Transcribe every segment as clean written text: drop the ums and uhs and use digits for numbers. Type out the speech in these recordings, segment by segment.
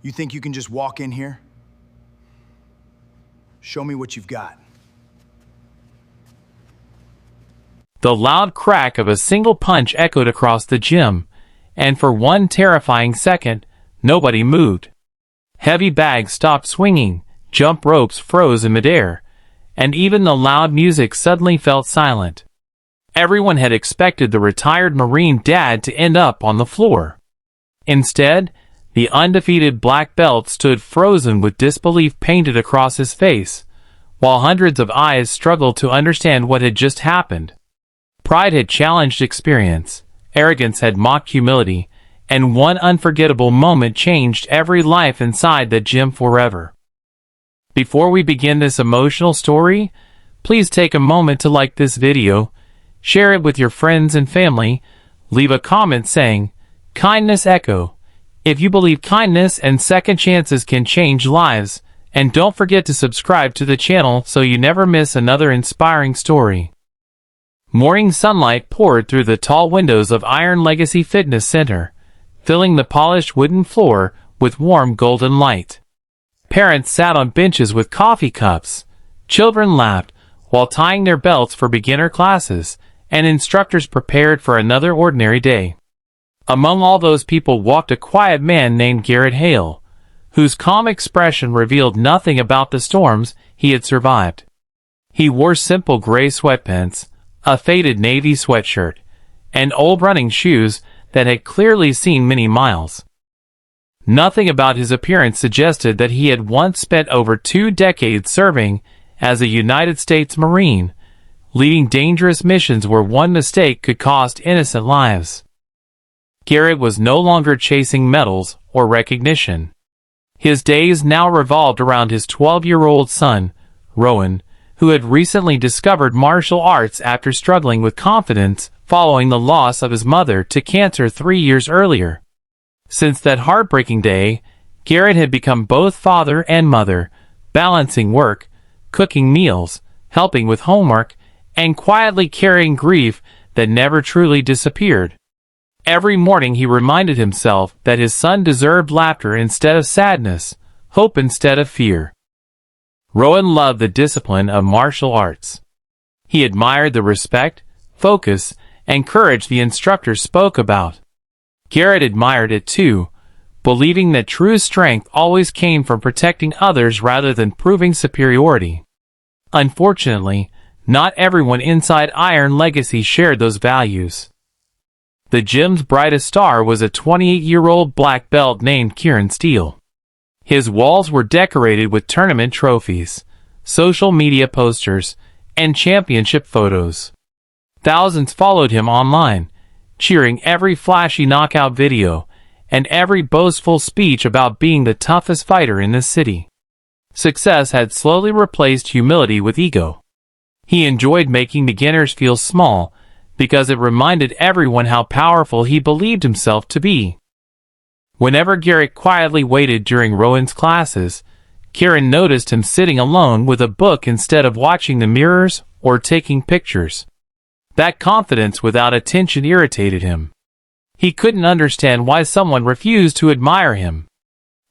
You think you can just walk in here? Show me what you've got. The loud crack of a single punch echoed across the gym, and for one terrifying second, nobody moved. Heavy bags stopped swinging, jump ropes froze in midair, and even the loud music suddenly felt silent. Everyone had expected the retired Marine dad to end up on the floor. Instead, the undefeated black belt stood frozen with disbelief painted across his face, while hundreds of eyes struggled to understand what had just happened. Pride had challenged experience, arrogance had mocked humility, and one unforgettable moment changed every life inside the gym forever. Before we begin this emotional story, please take a moment to like this video, share it with your friends and family, leave a comment saying, "Kindness Echo," if you believe kindness and second chances can change lives, and don't forget to subscribe to the channel so you never miss another inspiring story. Morning sunlight poured through the tall windows of Iron Legacy Fitness Center, filling the polished wooden floor with warm golden light. Parents sat on benches with coffee cups, children laughed while tying their belts for beginner classes, and instructors prepared for another ordinary day. Among all those people walked a quiet man named Garrett Hale, whose calm expression revealed nothing about the storms he had survived. He wore simple gray sweatpants, a faded navy sweatshirt, and old running shoes that had clearly seen many miles. Nothing about his appearance suggested that he had once spent over 2 decades serving as a United States Marine, leading dangerous missions where one mistake could cost innocent lives. Garrett was no longer chasing medals or recognition. His days now revolved around his 12-year-old son, Rowan, who had recently discovered martial arts after struggling with confidence following the loss of his mother to cancer 3 years earlier. Since that heartbreaking day, Garrett had become both father and mother, balancing work, cooking meals, helping with homework, and quietly carrying grief that never truly disappeared. Every morning he reminded himself that his son deserved laughter instead of sadness, hope instead of fear. Rowan loved the discipline of martial arts. He admired the respect, focus, and courage the instructors spoke about. Garrett admired it too, believing that true strength always came from protecting others rather than proving superiority. Unfortunately, not everyone inside Iron Legacy shared those values. The gym's brightest star was a 28-year-old black belt named Kieran Steele. His walls were decorated with tournament trophies, social media posters, and championship photos. Thousands followed him online, cheering every flashy knockout video and every boastful speech about being the toughest fighter in the city. Success had slowly replaced humility with ego. He enjoyed making beginners feel small because it reminded everyone how powerful he believed himself to be. Whenever Garrett quietly waited during Rowan's classes, Kieran noticed him sitting alone with a book instead of watching the mirrors or taking pictures. That confidence without attention irritated him. He couldn't understand why someone refused to admire him.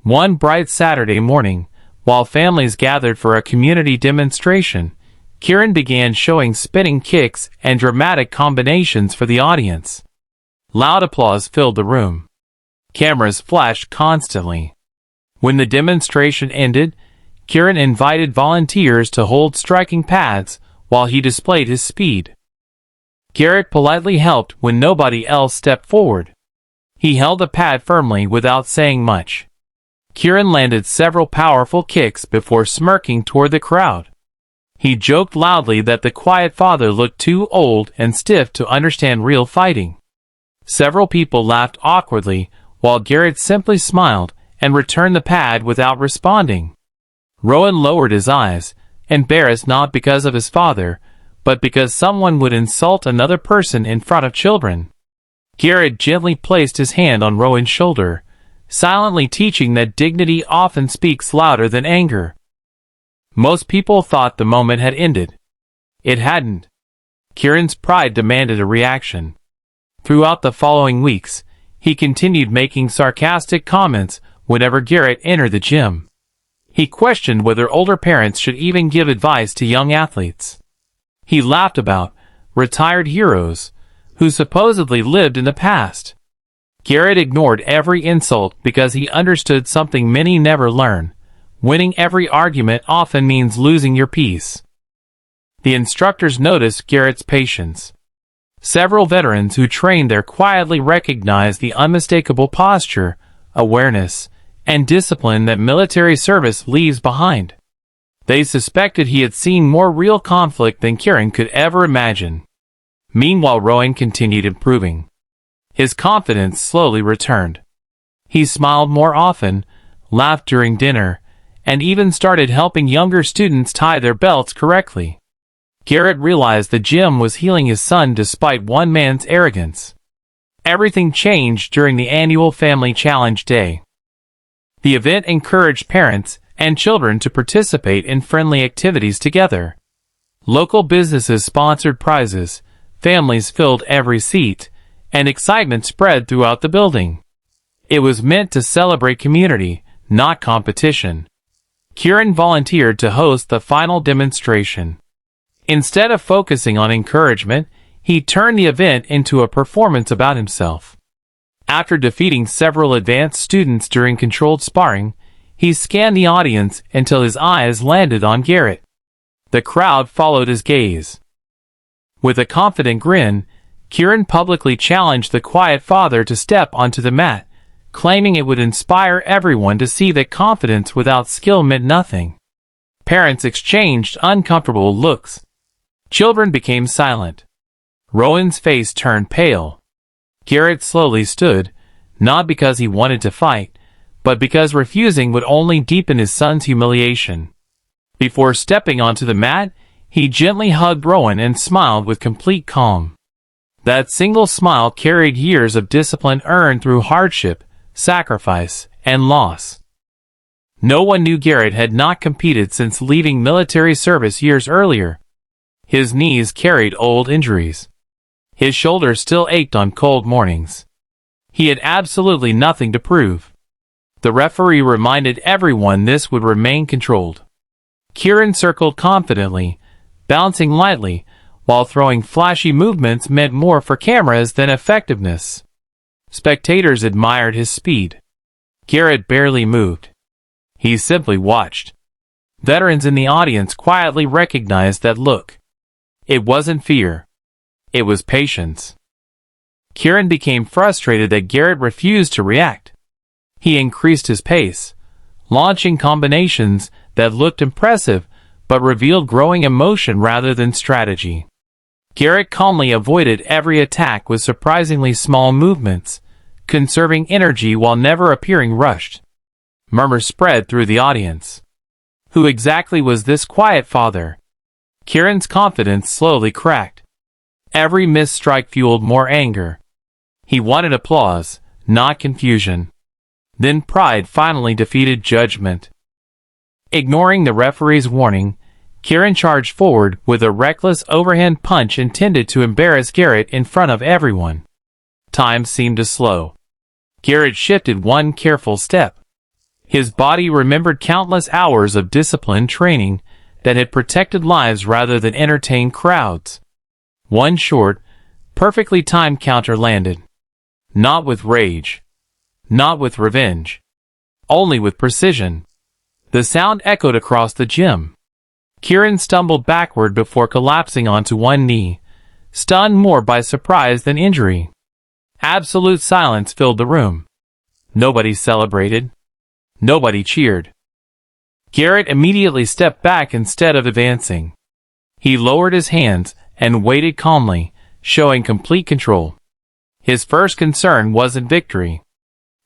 One bright Saturday morning, while families gathered for a community demonstration, Kieran began showing spinning kicks and dramatic combinations for the audience. Loud applause filled the room. Cameras flashed constantly. When the demonstration ended, Kieran invited volunteers to hold striking pads while he displayed his speed. Garrett politely helped when nobody else stepped forward. He held the pad firmly without saying much. Kieran landed several powerful kicks before smirking toward the crowd. He joked loudly that the quiet father looked too old and stiff to understand real fighting. Several people laughed awkwardly, while Garrett simply smiled and returned the pad without responding. Rowan lowered his eyes, embarrassed not because of his father, but because someone would insult another person in front of children. Garrett gently placed his hand on Rowan's shoulder, silently teaching that dignity often speaks louder than anger. Most people thought the moment had ended. It hadn't. Kieran's pride demanded a reaction. Throughout the following weeks, he continued making sarcastic comments whenever Garrett entered the gym. He questioned whether older parents should even give advice to young athletes. He laughed about retired heroes who supposedly lived in the past. Garrett ignored every insult because he understood something many never learn. Winning every argument often means losing your peace. The instructors noticed Garrett's patience. Several veterans who trained there quietly recognized the unmistakable posture, awareness, and discipline that military service leaves behind. They suspected he had seen more real conflict than Kieran could ever imagine. Meanwhile, Rowan continued improving. His confidence slowly returned. He smiled more often, laughed during dinner, and even started helping younger students tie their belts correctly. Garrett realized the gym was healing his son despite one man's arrogance. Everything changed during the annual Family Challenge Day. The event encouraged parents and children to participate in friendly activities together. Local businesses sponsored prizes, families filled every seat, and excitement spread throughout the building. It was meant to celebrate community, not competition. Kieran volunteered to host the final demonstration. Instead of focusing on encouragement, he turned the event into a performance about himself. After defeating several advanced students during controlled sparring, he scanned the audience until his eyes landed on Garrett. The crowd followed his gaze. With a confident grin, Kieran publicly challenged the quiet father to step onto the mat, claiming it would inspire everyone to see that confidence without skill meant nothing. Parents exchanged uncomfortable looks. Children became silent. Rowan's face turned pale. Garrett slowly stood, not because he wanted to fight, but because refusing would only deepen his son's humiliation. Before stepping onto the mat, he gently hugged Rowan and smiled with complete calm. That single smile carried years of discipline earned through hardship, sacrifice, and loss. No one knew Garrett had not competed since leaving military service years earlier. His knees carried old injuries. His shoulders still ached on cold mornings. He had absolutely nothing to prove. The referee reminded everyone this would remain controlled. Kieran circled confidently, bouncing lightly, while throwing flashy movements meant more for cameras than effectiveness. Spectators admired his speed. Garrett barely moved. He simply watched. Veterans in the audience quietly recognized that look. It wasn't fear. It was patience. Kieran became frustrated that Garrett refused to react. He increased his pace, launching combinations that looked impressive but revealed growing emotion rather than strategy. Garrett calmly avoided every attack with surprisingly small movements, conserving energy while never appearing rushed. Murmurs spread through the audience. Who exactly was this quiet father? Kieran's confidence slowly cracked. Every missed strike fueled more anger. He wanted applause, not confusion. Then pride finally defeated judgment. Ignoring the referee's warning, Kieran charged forward with a reckless overhand punch intended to embarrass Garrett in front of everyone. Time seemed to slow. Garrett shifted one careful step. His body remembered countless hours of disciplined training that had protected lives rather than entertained crowds. One short, perfectly timed counter landed. Not with rage. Not with revenge. Only with precision. The sound echoed across the gym. Kieran stumbled backward before collapsing onto one knee, stunned more by surprise than injury. Absolute silence filled the room. Nobody celebrated. Nobody cheered. Garrett immediately stepped back instead of advancing. He lowered his hands and waited calmly, showing complete control. His first concern wasn't victory.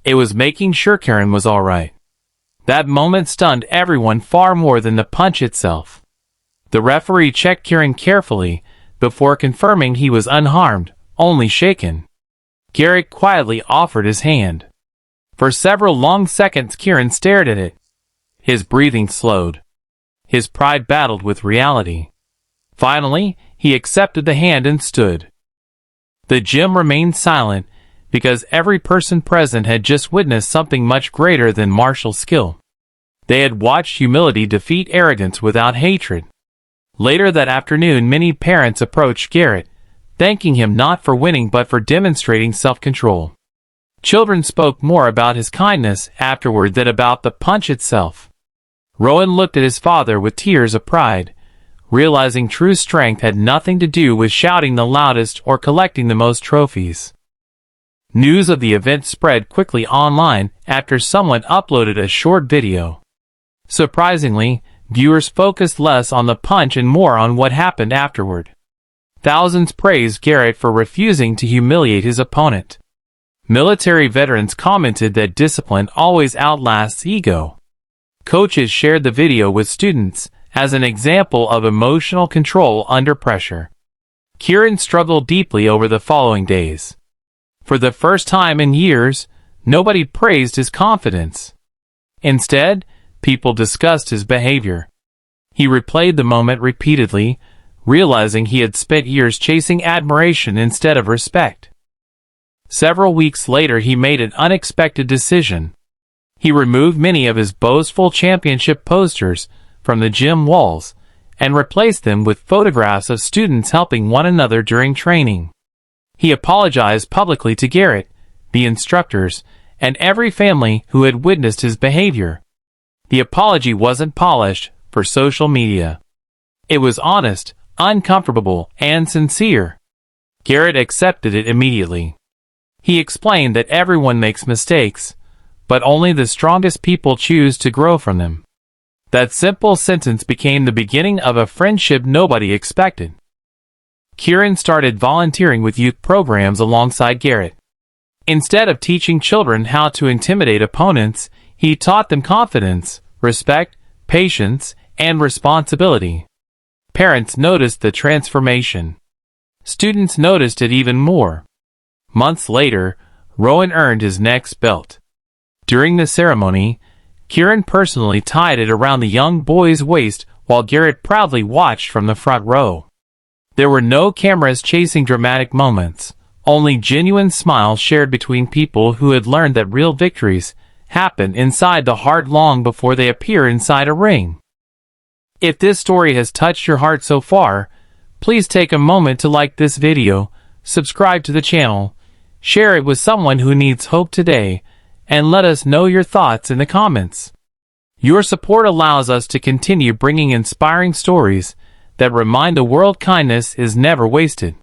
It was making sure Kieran was all right. That moment stunned everyone far more than the punch itself. The referee checked Kieran carefully before confirming he was unharmed, only shaken. Garrett quietly offered his hand. For several long seconds Kieran stared at it. His breathing slowed. His pride battled with reality. Finally, he accepted the hand and stood. The gym remained silent, because every person present had just witnessed something much greater than martial skill. They had watched humility defeat arrogance without hatred. Later that afternoon, many parents approached Garrett, thanking him not for winning but for demonstrating self-control. Children spoke more about his kindness afterward than about the punch itself. Rowan looked at his father with tears of pride, realizing true strength had nothing to do with shouting the loudest or collecting the most trophies. News of the event spread quickly online after someone uploaded a short video. Surprisingly, viewers focused less on the punch and more on what happened afterward. Thousands praised Garrett for refusing to humiliate his opponent. Military veterans commented that discipline always outlasts ego. Coaches shared the video with students as an example of emotional control under pressure. Kieran struggled deeply over the following days. For the first time in years, nobody praised his confidence. Instead, people discussed his behavior. He replayed the moment repeatedly, realizing he had spent years chasing admiration instead of respect. Several weeks later, he made an unexpected decision. He removed many of his boastful championship posters from the gym walls and replaced them with photographs of students helping one another during training. He apologized publicly to Garrett, the instructors, and every family who had witnessed his behavior. The apology wasn't polished for social media. It was honest, uncomfortable, and sincere. Garrett accepted it immediately. He explained that everyone makes mistakes, but only the strongest people choose to grow from them. That simple sentence became the beginning of a friendship nobody expected. Kieran started volunteering with youth programs alongside Garrett. Instead of teaching children how to intimidate opponents, he taught them confidence, respect, patience, and responsibility. Parents noticed the transformation. Students noticed it even more. Months later, Rowan earned his next belt. During the ceremony, Kieran personally tied it around the young boy's waist while Garrett proudly watched from the front row. There were no cameras chasing dramatic moments, only genuine smiles shared between people who had learned that real victories happen inside the heart long before they appear inside a ring. If this story has touched your heart so far, please take a moment to like this video, subscribe to the channel, share it with someone who needs hope today, and let us know your thoughts in the comments. Your support allows us to continue bringing inspiring stories that remind the world kindness is never wasted.